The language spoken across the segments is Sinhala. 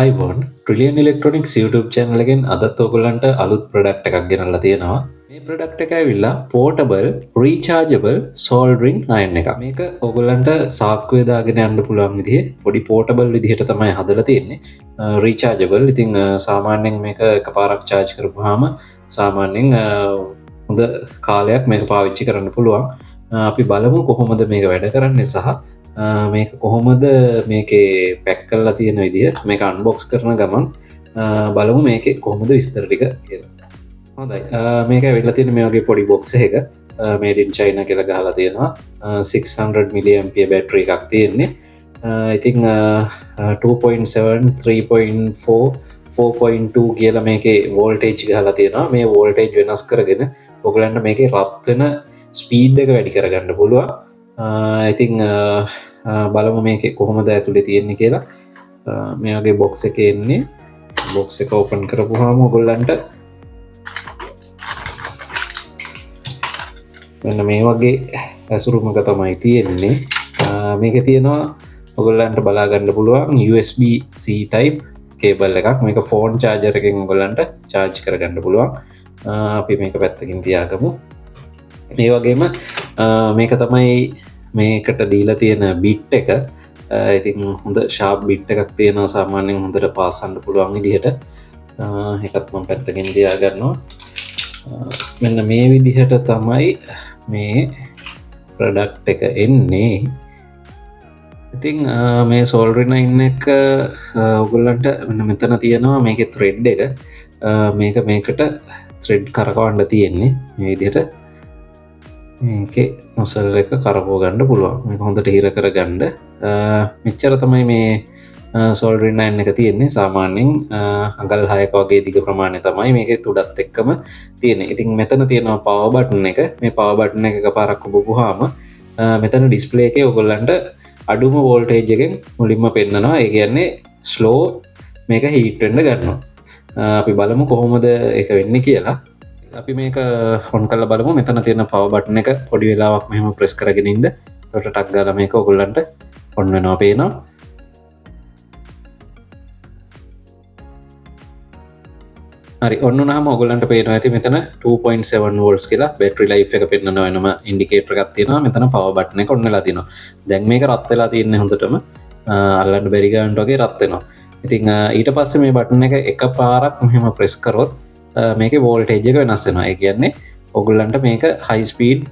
අයිබෝන් ට්‍රිලියන් ඉලෙක්ට්‍රොනික්ස් YouTube channel එකෙන් අදත් ඔයගොල්ලන්ට අලුත් ප්‍රොඩක්ට් එකක් ගෙනල්ලා තියෙනවා. මේ ප්‍රොඩක්ට් එක ඇවිල්ලා portable rechargeable soldering iron එකක්. මේක ඔයගොල්ලන්ට සාක්කුවේ දාගෙන යන්න පුළුවන් විදිහේ පොඩි portable විදිහට තමයි හදලා තියෙන්නේ. rechargeable. ඉතින් සාමාන්‍යයෙන් මේක එකපාරක් charge කරපුවාම සාමාන්‍යයෙන් හොඳ කාලයක් මේක පාවිච්චි කරන්න පුළුවන්. අපි බලමු කොහොමද මේක වැඩ කරන්නේ සහ මේක කොහොමද මේකේ පැක් කල්ලා තියෙන විදිහ මේක අන්බොක්ස් කරන ගමන් බලමු මේක කොහොමද විස්තර ටික කියලා. හොඳයි මේක ඇවිල්ලා තියෙන මේ වගේ පොඩි බොක්ස් එක මේඩ් ඉන් චයිනා කියලා ගහලා තියෙනවා 600 mAh බැටරි එකක් තියෙන්නේ. ඉතින් 2.7 3.4 4.2 කියලා මේකේ වෝල්ටේජ් ගහලා තියෙනවා. මේ වෝල්ටේජ් වෙනස් කරගෙන ඔයගලන්ට මේකේ රත් වෙන ස්පීඩ් එක වැඩි කරගන්න පුළුවන්. ඉතින් බලමු මේක කොහොමද ඇතුලේ තියෙන්නේ කියලා. මේ වගේ බොක්ස් එකේ එන්නේ බොක්ස් එක ඕපන් කරපුවාම ඔයගොල්ලන්ට මෙන්න මේ වගේ ඇසුරුමක තමයි තියෙන්නේ. මේකේ තියෙනවා ඔයගොල්ලන්ට බලා ගන්න පුළුවන් USB-C type කේබල් එකක්. මේක ෆෝන් චාර්ජර් එකෙන් ඔයගොල්ලන්ට charge කරගන්න පුළුවන්. අපි මේක පැත්තකින් තියාගමු. මේ වගේම මේක තමයි මේකට දීලා තියෙන බිට් එක. ඉතින් හොඳ ශාප් බිට් එකක් තියෙනවා සාමාන්‍යයෙන් හොඳට පාසන්න පුළුවන් විදිහට. ඒකත් මම පැත්තකින් තියාගන්නවා. මෙන්න මේ විදිහට තමයි මේ ප්‍රොඩක්ට් එක එන්නේ. ඉතින් මේ සෝල්ඩරින් අයින් එක ඔයගොල්ලන්ට මෙන්න මෙතන තියෙනවා මේකේ ත්‍රෙඩ් එක. මේකට ත්‍රෙඩ් කරකවන්න තියෙන්නේ මේ විදිහට. මේකේ නොසල් එක කරකව ගන්න පුළුවන්. මේක හොඳට හිර කරගන්න. මෙච්චර තමයි මේ සෝල්ඩරින් අයින් එක තියෙන්නේ. සාමාන්‍යයෙන් අඟල් 6ක වගේ දිග ප්‍රමාණය තමයි මේකේ තුඩත් එක්කම තියෙන්නේ. ඉතින් මෙතන තියෙනවා පවර් බටන් එක. මේ පවර් බටන් එක එකපාරක් ඔබපුවාම මෙතන ඩිස්ප්ලේ එකේ ඔයගොල්ලන්ට අඩුම වෝල්ටේජ් එකෙන් මුලින්ම පෙන්නනවා. ඒ කියන්නේ ස්ලෝ මේක හීට් වෙන්න ගන්නවා. අපි බලමු කොහොමද ඒක වෙන්නේ කියලා. අපි මේක ඔන් කරලා බලමු. මෙතන තියෙන පවර් බටන් එක පොඩි වෙලාවක් මෙහෙම ප්‍රෙස් කරගෙන ඉන්න. එතකොට ටක් ගාලා මේක ඔයගොල්ලන්ට ඔන් වෙනවා පේනවා. හරි ඔන්න වුණාම ඔයගොල්ලන්ට පේනවා ඇති මෙතන 2.7 volts කියලා බැටරි ලයිෆ් එක පෙන්වන වෙනම ඉන්ඩිකේටර් එකක් තියෙනවා. මෙතන පවර් බටන් එක ඔන් වෙලා තියෙනවා. දැන් මේක රත් වෙලා තියෙන්නේ හොඳටම අල්ලන්න බැරි ගන්නට වගේ රත් වෙනවා. ඉතින් ඊට පස්සේ මේ බටන් එක එකපාරක් මෙහෙම ප්‍රෙස් කරොත් මේකේ වෝල්ටේජ් එක වෙනස් වෙනවා. ඒ කියන්නේ ඔයගොල්ලන්ට මේක හයි ස්පීඩ්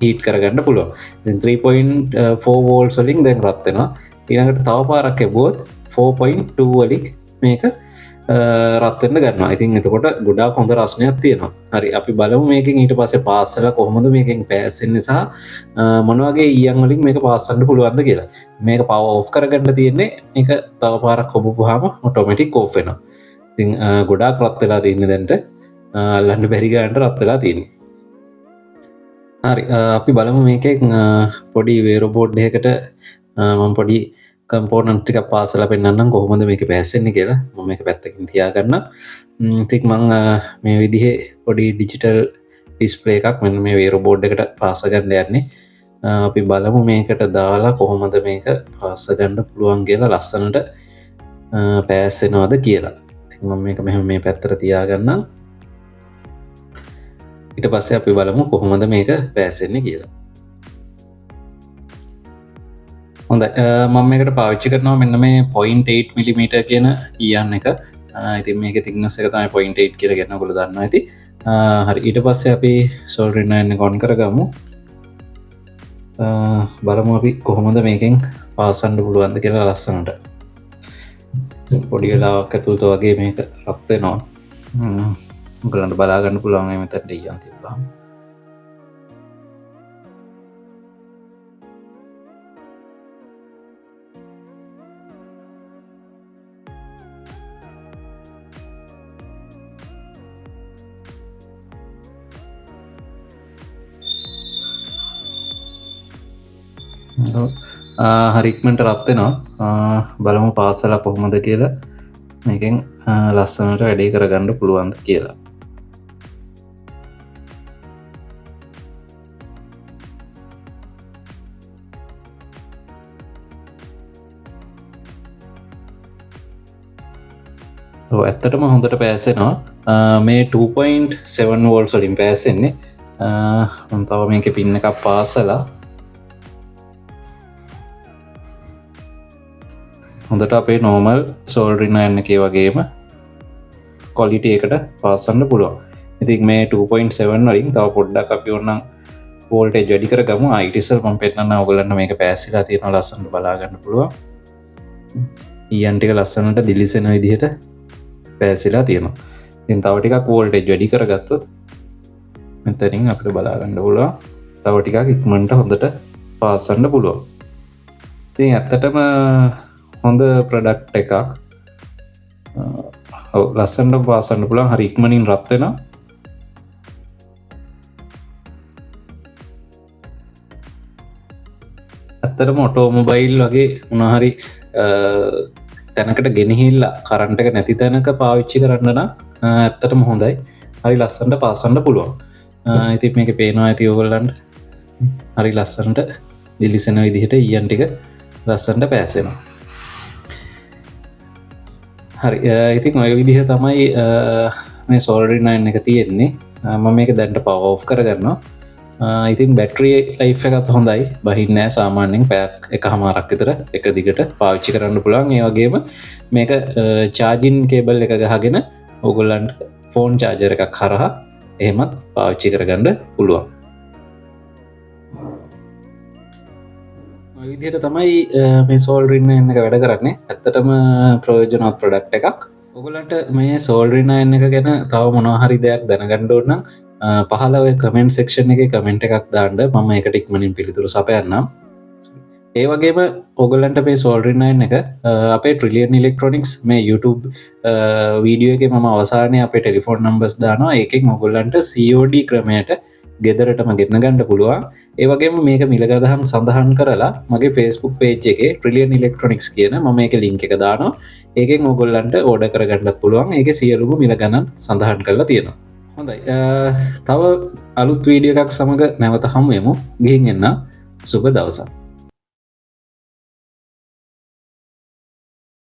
හීට් කරගන්න පුළුවන්. ඉතින් 3.4 volts වලින් දැන් රත් වෙනවා. ඊළඟට තව පාරක් එබුවොත් 4.2 වලින් මේක රත් වෙන්න ගන්නවා. ඉතින් එතකොට ගොඩාක් හොඳ රසණයක් තියෙනවා. හරි අපි බලමු මේකෙන් ඊට පස්සේ පාස් වෙලා කොහොමද මේකෙන් පාස් වෙන්නේ සහ මොන වගේ ඊයන් වලින් මේක පාස් කරන්න පුළුවන්ද කියලා. මේක පවර් ඔෆ් කරගන්න තියෙන්නේ. මේක තව පාරක් ඔබපුවාම ඔටෝමැටික් ඔෆ් වෙනවා. ඉතින් ගොඩාක් රත් වෙලා තියෙන්නේ දැන්ට. අල්ලන්න බැරි ගන්නට රත් වෙලා තියෙන්නේ. හරි අපි බලමු මේකෙන් පොඩි වේරෝ බෝඩ් එකකට මම පොඩි කම්පෝනන්ට් ටිකක් පාසලා පෙන්නන්නම් කොහොමද මේක පැහැසෙන්නේ කියලා. මම මේක පැත්තකින් තියාගන්න. ඉතින් මම මේ විදිහේ පොඩි ඩිජිටල් ඩිස්ප්ලේ එකක් මෙන්න මේ වේරෝ බෝඩ් එකට පාස ගන්න යන්නේ. අපි බලමු මේකට දාලා කොහොමද මේක පාස ගන්න පුළුවන් කියලා ලස්සනට පැහැසෙනවද කියලා. ඉතින් මම මේක මෙහෙම මේ පැත්තට තියාගන්නම්. ඊට පස්සේ අපි බලමු කොහොමද මේක පැහැසෙන්නේ කියලා. හොඳයි මම මේකට පාවිච්චි කරනවා මෙන්න මේ 0.8 mm කියන ඊයන් එක. ඉතින් මේකේ thickness එක තමයි 0.8 කියලා ගන්න ඔයගොල්ලෝ දන්නවා ඇති. හරි ඊට පස්සේ අපි soldering iron එක on කරගමු. බලමු අපි කොහොමද මේකෙන් පාසන්න පුළුවන්ද කියලා ලස්සනට. පොඩි වෙලාවක් ඇතුළත වගේ මේක රත් වෙනවා. ඔයගොල්ලන්ට බලා ගන්න පුළුවන් මේ මෙතනට ඊයන් තිබ්බා. හරික්මට රත් වෙනවා. බලමු පාසල කොහොමද කියලා මේකෙන් ලස්සනට වැඩේ කරගන්න පුළුවන්ද කියලා. ඇත්තටම හොඳට පෑසෙනවා මේ 2.7 වෝල්ට් වලින් පෑසෙන්නේ තව මේක පින්න එකක් පාසලා හොඳට අපේ නෝමල් සෝල්ඩරින් අයන්න එකේ වගේම කොලිට එකට පාසන්න පුළුවන් ඉතින් මේ 2.7 වලින් තව පොඩ්ඩක් අපි ඔන්නම් වෝල්ටේජ් වැඩි කරගමු අයිටිසල් මම පෙන්නන්න ඔයගලන්ට මේක පෑසිලා තියෙනවා ලස්සනට බලා ගන්න පුළුවන් ඊයන් ටික ලස්සනට දිලිසෙන විදිහට පෑසිලා තියෙනවා ඉතින් තව ටිකක් වෝල්ටේජ් වැඩි කරගත්තොත් මෙතනින් අපිට බලා ගන්න පුළුවන් තව ටිකක් ඉක්මනට හොඳට පාසන්න පුළුවන් ඉතින් ඇත්තටම හොඳ ප්‍රොඩක්ට් එකක් ලස්සනට පාසන්න පුළුවන් හරි ඉක්මනින් රත් වෙනවා ඇත්තටම ඔටෝමොබයිල් වගේ මොනහරි තැනකට ගෙනහිල්ලා කරන්ට් එක නැති තැනක පාවිච්චි කරන්න නම් ඇත්තටම හොඳයි හරි ලස්සනට පාසන්න පුළුවන් ඉතින් මේක පේනවා ඇති ඔයගොල්ලන්ට හරි ලස්සනට දිලිසෙන විදිහට ඊයන් ටික ලස්සනට පෑසෙනවා හරි ඉතින් ඔය විදිහ තමයි මේ සෝල්ඩරින් අයන් එක තියෙන්නේ මම මේක දැන්ට පවර් ඔෆ් කරගන්නවා ඉතින් බැටරි ලයිෆ් එකත් හොඳයි බහින්නේ නැහැ සාමාන්‍යයෙන් පැයක් එකමාරක් විතර එක දිගට පාවිච්චි කරන්න පුළුවන් ඒ වගේම මේක චාර්ජින් කේබල් එක ගහගෙන ඕගොල්ලන්ට ෆෝන් චාර්ජර් එකක් හරහා එහෙමත් පාවිච්චි කරගන්න පුළුවන් ඔය විදිහට තමයි මේ සෝල්ඩරින් අයන් එක වැඩ කරන්නේ ඇත්තටම ප්‍රයෝජනවත් ප්‍රොඩක්ට් එකක් ඔයගොල්ලන්ට මේ සෝල්ඩරින් අයන් එක ගැන තව මොනවා හරි දෙයක් දැනගන්න ඕන නම් පහළ ඔය කමෙන්ට් සෙක්ෂන් එකේ කමෙන්ට් එකක් දාන්න මම ඒකට ඉක්මනින් පිළිතුරු සපයන්නම් ඒ වගේම ඔයගොල්ලන්ට මේ සෝල්ඩරින් අයන් එක අපේ ට්‍රිලියන් ඉලෙක්ට්‍රොනික්ස් මේ YouTube වීඩියෝ එකේ මම අවසානයේ අපේ ටෙලිෆෝන් නම්බර්ස් දානවා ඒකෙන් ඔයගොල්ලන්ට COD ක්‍රමයට ගෙදරටම ගෙන්න ගන්න පුළුවන් ඒ වගේම මේක මිලගදහම් සඳහන් කරලා මගේ Facebook page එකේ ට්‍රිලියන් ඉලෙක්ට්‍රොනික්ස් කියන මම මේක link එක දානවා ඒකෙන් ඔයගොල්ලන්ට ඕඩර් කරගන්නත් පුළුවන් ඒකේ සියලුම මිල ගණන් සඳහන් කරලා තියෙනවා හොඳයි තව අලුත් වීඩියෝ එකක් සමග නැවත හමු වෙමු ගිහින් එන්න සුබ දවසක්